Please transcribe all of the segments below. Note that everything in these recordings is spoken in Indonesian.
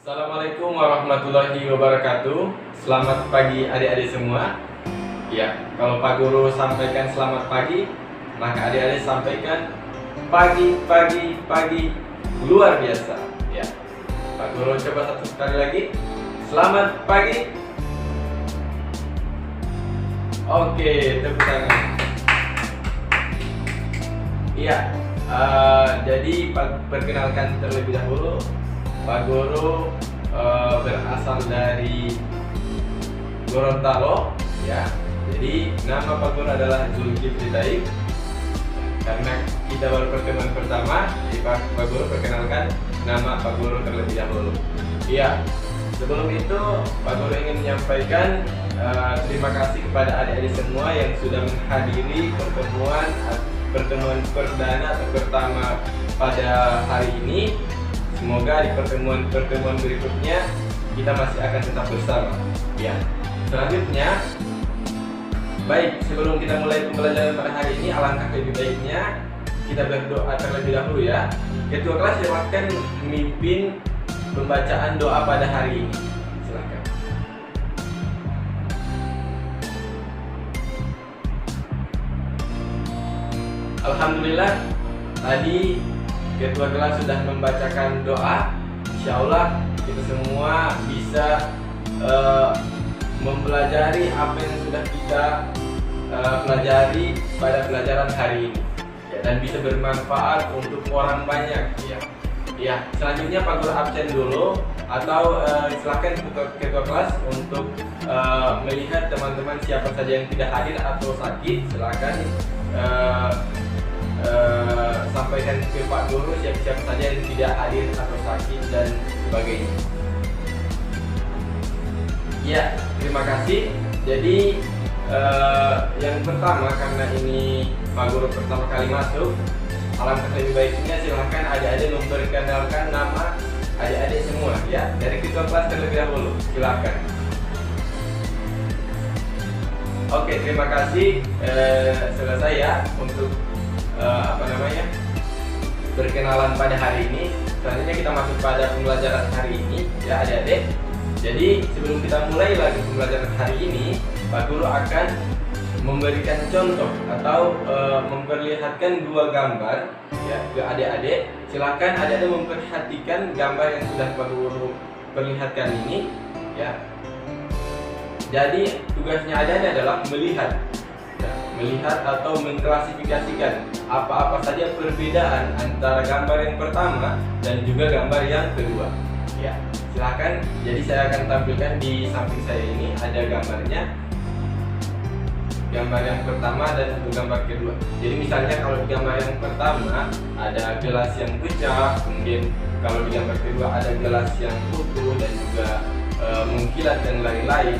Assalamualaikum warahmatullahi wabarakatuh. Selamat pagi adik-adik semua. Ya, kalau Pak Guru sampaikan selamat pagi, maka adik-adik sampaikan pagi luar biasa. Ya, Pak Guru coba satu sekali lagi. Selamat pagi. Oke, tepuk tangan. Iya, jadi perkenalkan terlebih dahulu. Pak Guru berasal dari Gorontalo, ya. Jadi nama Pak Guru adalah Zulkifli Taib. Karena kita baru pertemuan pertama, jadi Pak Guru perkenalkan nama Pak Guru terlebih dahulu. Iya. Sebelum itu, Pak Guru ingin menyampaikan terima kasih kepada adik-adik semua yang sudah menghadiri pertemuan perdana atau pertama pada hari ini. Semoga di pertemuan berikutnya kita masih akan tetap bersama. Ya. Selanjutnya, baik, sebelum kita mulai pembelajaran pada hari ini, alangkah lebih baiknya kita berdoa terlebih dahulu ya. Ketua kelas silakan memimpin pembacaan doa pada hari ini. Silakan. Alhamdulillah, tadi Ketua kelas sudah membacakan doa. Insya Allah kita semua bisa mempelajari apa yang sudah kita pelajari pada pelajaran hari ini, ya, dan bisa bermanfaat untuk orang banyak. Ya, selanjutnya Pak Guru absen dulu, atau silakan ketua kelas untuk melihat teman-teman siapa saja yang tidak hadir atau sakit. Silakan sampaikan ke Pak Guru siapa saja yang tidak hadir atau sakit dan sebagainya. Ya, terima kasih. Jadi yang pertama, karena ini Pak Guru pertama kali masuk, alangkah lebih baiknya silahkan adik-adik memperkenalkan nama adik-adik semua ya, dari ketua kelas terlebih dahulu. Silahkan. Oke, terima kasih. Selesai ya untuk perkenalan pada hari ini. Selanjutnya kita masuk pada pembelajaran hari ini ya adik-adik. Jadi sebelum kita mulai lagi pembelajaran hari ini, Pak Guru akan memberikan contoh atau memperlihatkan dua gambar ya ke adik-adik. Silakan adik-adik memperhatikan gambar yang sudah Pak Guru perlihatkan ini ya. Jadi tugasnya adik-adik adalah melihat atau mengklasifikasikan apa-apa saja perbedaan antara gambar yang pertama dan juga gambar yang kedua. Ya, silakan. Jadi saya akan tampilkan di samping saya ini ada gambarnya. Gambar yang pertama dan gambar kedua. Jadi misalnya kalau di gambar yang pertama ada gelas yang pecah, kemudian kalau di gambar kedua ada gelas yang utuh dan juga mengkilat dan lain-lain.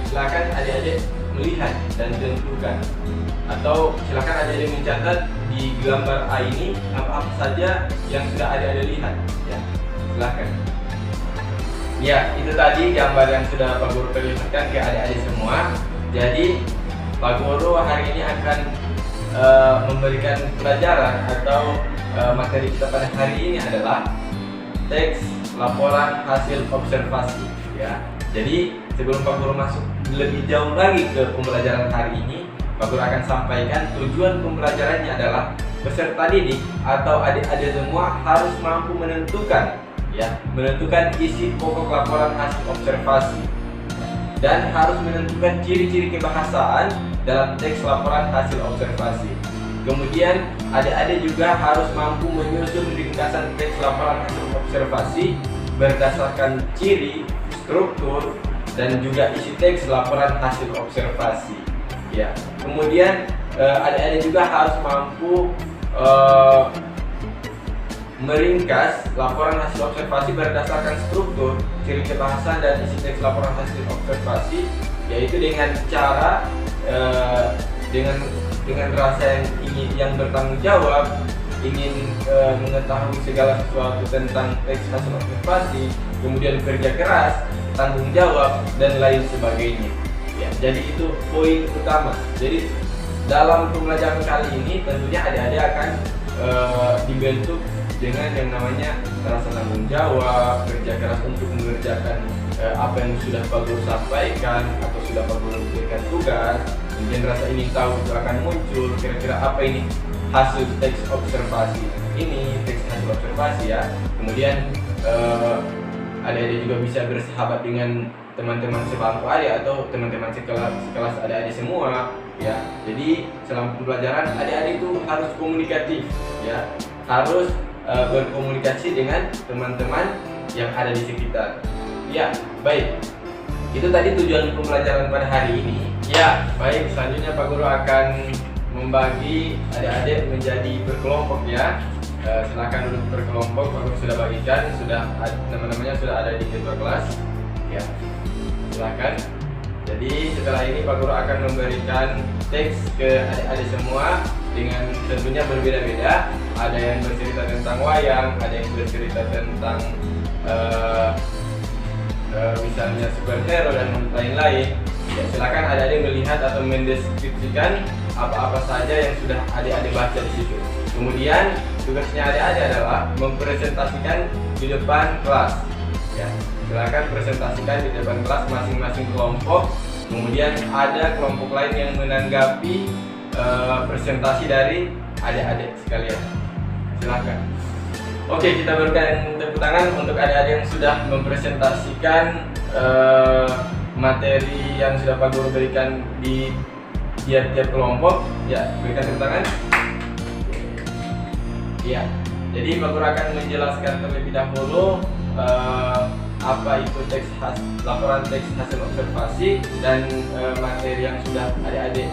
Silakan adik-adik melihat dan tentukan, atau silakan adik-adik mencatat di gambar A ini apa saja yang sudah adik-adik lihat ya. Silakan. Ya, itu tadi gambar yang sudah Pak Guru perlihatkan ke adik-adik semua. Jadi Pak Guru hari ini akan memberikan pelajaran atau materi kita pada hari ini adalah teks laporan hasil observasi ya. Jadi sebelum Pak Guru masuk lebih jauh lagi ke pembelajaran hari ini, Pak Guru akan sampaikan tujuan pembelajarannya adalah peserta didik atau adik-adik semua harus mampu menentukan isi pokok laporan hasil observasi dan harus menentukan ciri-ciri kebahasaan dalam teks laporan hasil observasi. Kemudian adik-adik juga harus mampu menyusun ringkasan teks laporan hasil observasi berdasarkan ciri, struktur, dan juga isi teks laporan hasil observasi. Ya. Kemudian adik-adik juga harus mampu meringkas laporan hasil observasi berdasarkan struktur, ciri kebahasaan, dan isi teks laporan hasil observasi, yaitu dengan cara dengan rasa yang bertanggung jawab, ingin mengetahui segala sesuatu tentang teks hasil observasi, kemudian kerja keras, tanggung jawab, dan lain sebagainya. Ya, jadi itu poin utama. Jadi dalam pembelajaran kali ini tentunya adik-adik akan dibentuk dengan yang namanya rasa tanggung jawab, kerja keras untuk mengerjakan apa yang sudah Pak Guru sampaikan atau sudah Pak Guru berikan tugas. Kemudian rasa ingin tahu itu akan muncul, kira-kira apa ini hasil teks observasi ini, teks hasil observasi ya. Kemudian adik-adik juga bisa bersahabat dengan teman-teman sebangku adik atau teman-teman sekelas adik-adik semua ya. Jadi selama pembelajaran adik-adik itu harus komunikatif ya, harus berkomunikasi dengan teman-teman yang ada di sekitar ya. Baik, itu tadi tujuan pembelajaran pada hari ini ya. Baik, selanjutnya Pak Guru akan membagi adik-adik menjadi berkelompok ya. Silakan duduk berkelompok. Pak Guru sudah bagikan, sudah nama-namanya sudah ada di ketua kelas ya. Silakan. Jadi setelah ini Pak Guru akan memberikan teks ke adik-adik semua dengan tentunya berbeda-beda. Ada yang bercerita tentang wayang, ada yang bercerita tentang misalnya superhero dan lain-lain. Ya, silakan adik-adik melihat atau mendeskripsikan apa-apa saja yang sudah adik-adik baca di situ. Kemudian tugasnya adik-adik adalah mempresentasikan di depan kelas. Ya, silakan presentasikan di depan kelas masing-masing kelompok. Kemudian ada kelompok lain yang menanggapi presentasi dari adik-adik sekalian. Silakan. Oke, kita berikan tepuk tangan untuk adik-adik yang sudah mempresentasikan materi yang sudah Pak Guru berikan di tiap-tiap kelompok. Ya, berikan tepuk tangan. Ya, jadi Pak Guru akan menjelaskan terlebih dahulu apa itu laporan teks hasil observasi dan materi yang sudah adik-adik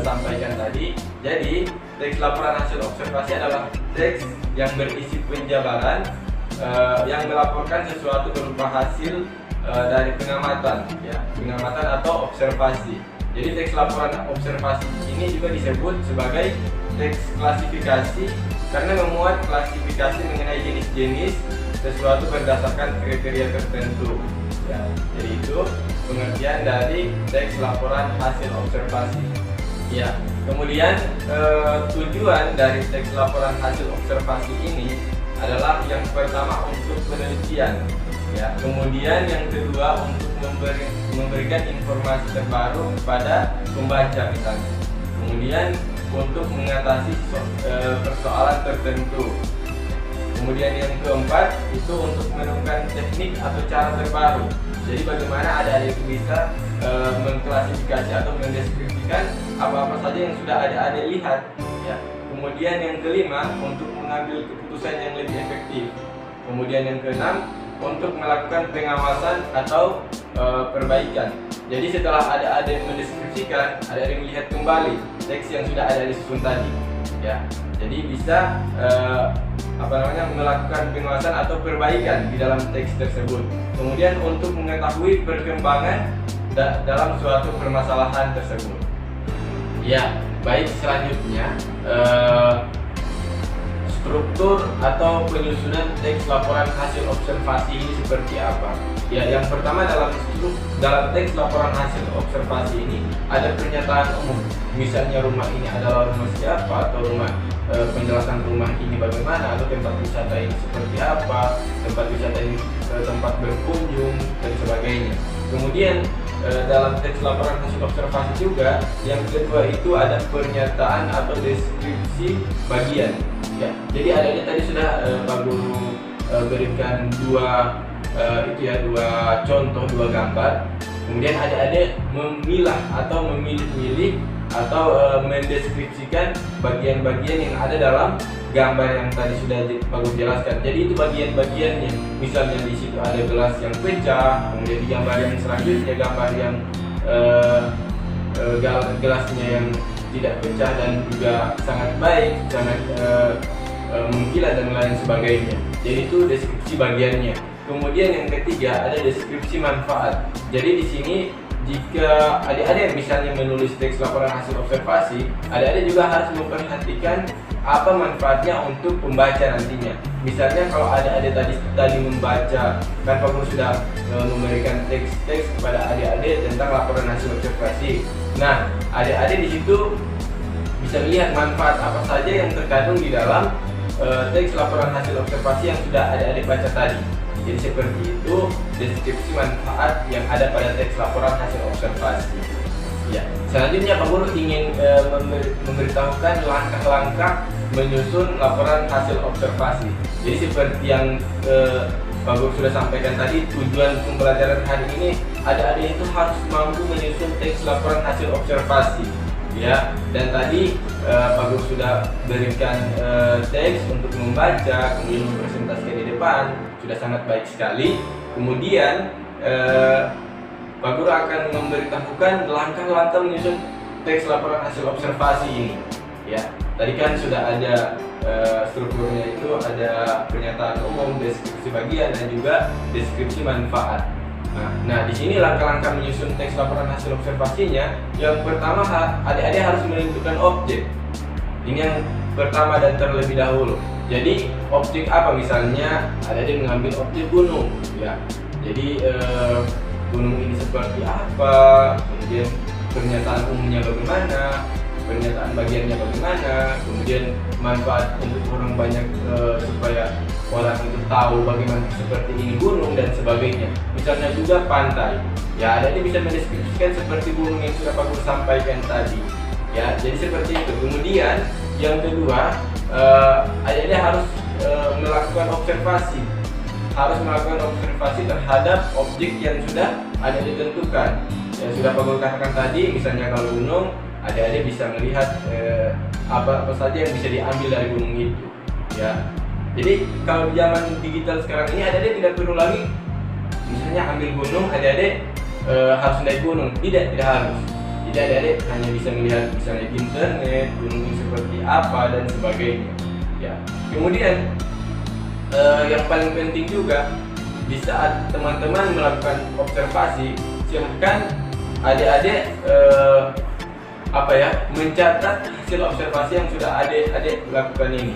sampaikan tadi. Jadi teks laporan hasil observasi adalah teks yang berisi penjabaran yang melaporkan sesuatu berupa hasil dari pengamatan ya, pengamatan atau observasi. Jadi teks laporan observasi ini juga disebut sebagai teks klasifikasi karena memuat klasifikasi mengenai jenis-jenis sesuatu berdasarkan kriteria tertentu ya. Jadi itu pengertian dari teks laporan hasil observasi ya. Kemudian tujuan dari teks laporan hasil observasi ini adalah yang pertama untuk penelitian ya. Kemudian yang kedua untuk memberikan informasi terbaru kepada pembaca misalnya. Kemudian untuk mengatasi persoalan tertentu. Kemudian yang keempat itu untuk menemukan teknik atau cara terbaru. Jadi bagaimana adik-adik itu bisa mengklasifikasi atau mendeskripsikan apa-apa saja yang sudah adik-adik lihat ya. Kemudian yang kelima untuk mengambil keputusan yang lebih efektif. Kemudian yang keenam untuk melakukan pengawasan atau perbaikan. Jadi setelah adik-adik mendeskripsikan, adik-adik melihat kembali teks yang sudah adik-adik susun tadi ya. Jadi bisa melakukan pengawasan atau perbaikan di dalam teks tersebut. Kemudian untuk mengetahui perkembangan dalam suatu permasalahan tersebut. Ya, baik, selanjutnya struktur atau penyusunan teks laporan hasil observasi ini seperti apa? Ya, yang pertama dalam teks laporan hasil observasi ini ada pernyataan umum. Misalnya rumah ini adalah rumah siapa, atau penjelasan rumah ini bagaimana, atau tempat wisata ini seperti apa, tempat wisata ini tempat berkunjung dan sebagainya. Kemudian dalam teks laporan hasil observasi juga yang kedua itu ada pernyataan atau deskripsi bagian ya. Jadi adanya tadi sudah Pak Guru berikan dua contoh, dua gambar. Kemudian adik-adik memilah atau memilih-milih atau mendeskripsikan bagian-bagian yang ada dalam gambar yang tadi sudah Pak Guru jelaskan. Jadi itu bagian-bagiannya. Misalnya di situ ada gelas yang pecah, kemudian di gambar yang selanjutnya gambar yang gelasnya yang tidak pecah dan juga sangat baik, sangat mengkilat dan lain sebagainya. Jadi itu deskripsi bagiannya. Kemudian yang ketiga ada deskripsi manfaat. Jadi di sini jika adik-adik misalnya menulis teks laporan hasil observasi, adik-adik juga harus memperhatikan apa manfaatnya untuk pembaca nantinya. Misalnya kalau adik-adik tadi membaca, kan Pak Guru sudah memberikan teks-teks kepada adik-adik tentang laporan hasil observasi. Nah, adik-adik di situ bisa melihat manfaat apa saja yang terkandung di dalam teks laporan hasil observasi yang sudah adik-adik baca tadi. Jadi seperti itu deskripsi manfaat yang ada pada teks laporan hasil observasi. Ya, selanjutnya Pak Guru ingin memberitahukan langkah-langkah menyusun laporan hasil observasi. Jadi seperti yang Pak Guru sudah sampaikan tadi, tujuan pembelajaran hari ini adik-adik itu harus mampu menyusun teks laporan hasil observasi. Ya, dan tadi Pak Guru sudah berikan teks untuk membaca, kemudian mempresentasikan di depan, sudah sangat baik sekali. Kemudian Pak Guru akan memberitahukan langkah-langkah menyusun teks laporan hasil observasi ini. Ya, tadi kan sudah ada strukturnya, itu ada pernyataan umum, deskripsi bagian, dan juga deskripsi manfaat. Nah, di sini langkah-langkah menyusun teks laporan hasil observasinya. Yang pertama, adik-adik harus menentukan objek. Ini yang pertama dan terlebih dahulu. Jadi objek apa? Misalnya adik-adik mengambil objek gunung, ya. Jadi gunung ini seperti apa, kemudian pernyataan umumnya bagaimana, pernyataan bagiannya bagaimana, kemudian manfaat untuk orang banyak supaya orang itu tahu bagaimana seperti ini gunung dan sebagainya. Misalnya juga pantai, ya adik-adik bisa mendeskripsikan seperti gunung yang sudah Pak Guru sampaikan tadi. Ya, jadi seperti itu. Kemudian yang kedua, adik-adik harus melakukan observasi. Harus melakukan observasi terhadap objek yang sudah adik-adik tentukan. Yang sudah Pak Guru katakan tadi, misalnya kalau gunung, adik-adik bisa melihat apa saja yang bisa diambil dari gunung itu. Ya, jadi kalau di zaman digital sekarang ini, adik-adik tidak perlu lagi misalnya ambil gunung, adik-adik harus naik gunung. Tidak harus. Jadi adik-adik hanya bisa melihat misalnya di internet gunung ini seperti apa dan sebagainya. Ya, kemudian yang paling penting juga, di saat teman-teman melakukan observasi, silahkan adik-adik mencatat hasil observasi yang sudah adik-adik lakukan ini.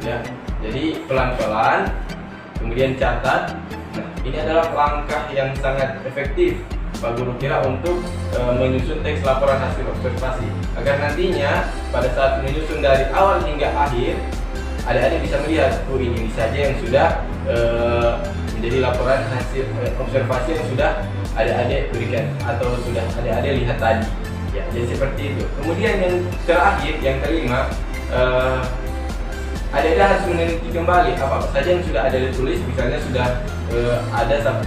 Ya, jadi pelan-pelan, kemudian catat. Nah, ini adalah langkah yang sangat efektif Pak Guru kira untuk menyusun teks laporan hasil observasi, agar nantinya pada saat menyusun dari awal hingga akhir, adik-adik bisa melihat, ini saja yang sudah menjadi laporan hasil observasi yang sudah adik-adik berikan atau sudah adik-adik lihat tadi. Ya, jadi seperti itu. Kemudian yang terakhir, yang kelima, adik-adik harus meneliti kembali apa saja yang sudah ada ditulis. Misalnya sudah ada satu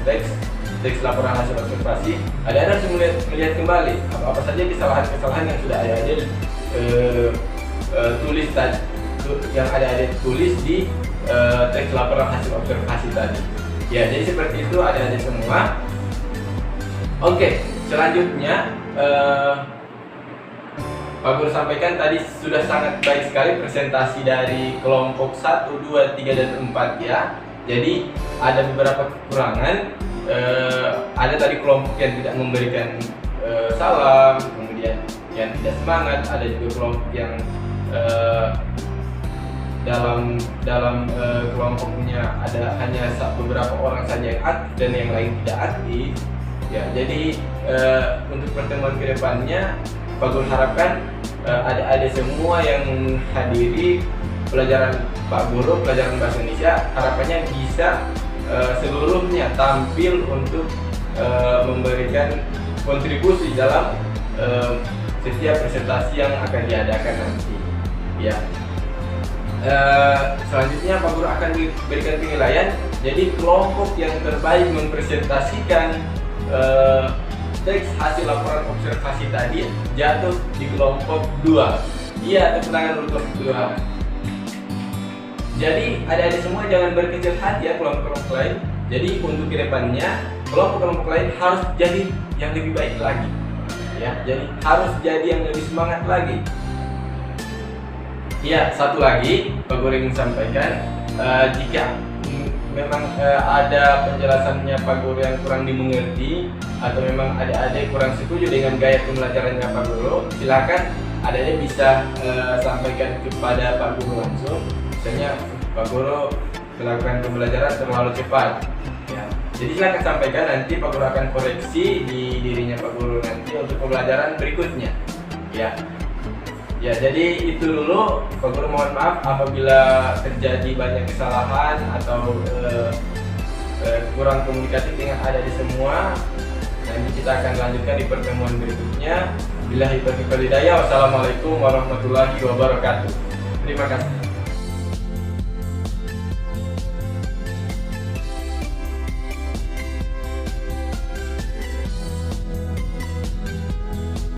teks laporan hasil observasi, adik-adik harus melihat kembali apa saja kesalahan-kesalahan yang sudah adik-adik tulis tadi, yang adik-adik tulis di teks laporan hasil observasi tadi. Ya, jadi seperti itu adik-adik semua. Oke, selanjutnya Pak Guru sampaikan tadi sudah sangat baik sekali presentasi dari kelompok 1, 2, 3, dan 4 ya. Jadi ada beberapa kekurangan. Ada tadi kelompok yang tidak memberikan salam, kemudian yang tidak semangat. Ada juga kelompok yang dalam kelompoknya ada hanya beberapa orang saja yang aktif dan yang lain tidak aktif. Ya, jadi untuk pertemuan kedepannya Pak Guru harapkan adik-adik semua yang menghadiri pelajaran Pak Guru, pelajaran Bahasa Indonesia, harapannya bisa seluruhnya tampil untuk memberikan kontribusi dalam setiap presentasi yang akan diadakan nanti. Ya. Selanjutnya Pak Guru akan diberikan penilaian. Jadi kelompok yang terbaik mempresentasikan teks hasil laporan observasi tadi jatuh di kelompok 2. Iya, tepuk tangan untuk kelompok 2. Jadi adik-adik semua jangan berkecil hati ya kelompok-kelompok lain. Jadi untuk kedepannya kelompok-kelompok lain harus jadi yang lebih baik lagi. Ya, jadi harus jadi yang lebih semangat lagi. Iya, satu lagi Pak Guru ingin sampaikan, jika memang ada penjelasannya Pak Guru yang kurang dimengerti atau memang adik-adik kurang setuju dengan gaya pembelajarannya Pak Guru, silakan adik-adik bisa sampaikan kepada Pak Guru langsung. Misalnya Pak Guru melakukan pembelajaran terlalu cepat. Ya. Jadi silakan sampaikan, nanti Pak Guru akan koreksi di dirinya Pak Guru nanti untuk pembelajaran berikutnya. Ya. Ya, jadi itu dulu. Pak Guru mohon maaf apabila terjadi banyak kesalahan atau kurang komunikasi dengan ada di semua. Nanti kita akan lanjutkan di pertemuan berikutnya. Billahi taufiq wal hidayah. Wassalamualaikum warahmatullahi wabarakatuh. Terima kasih.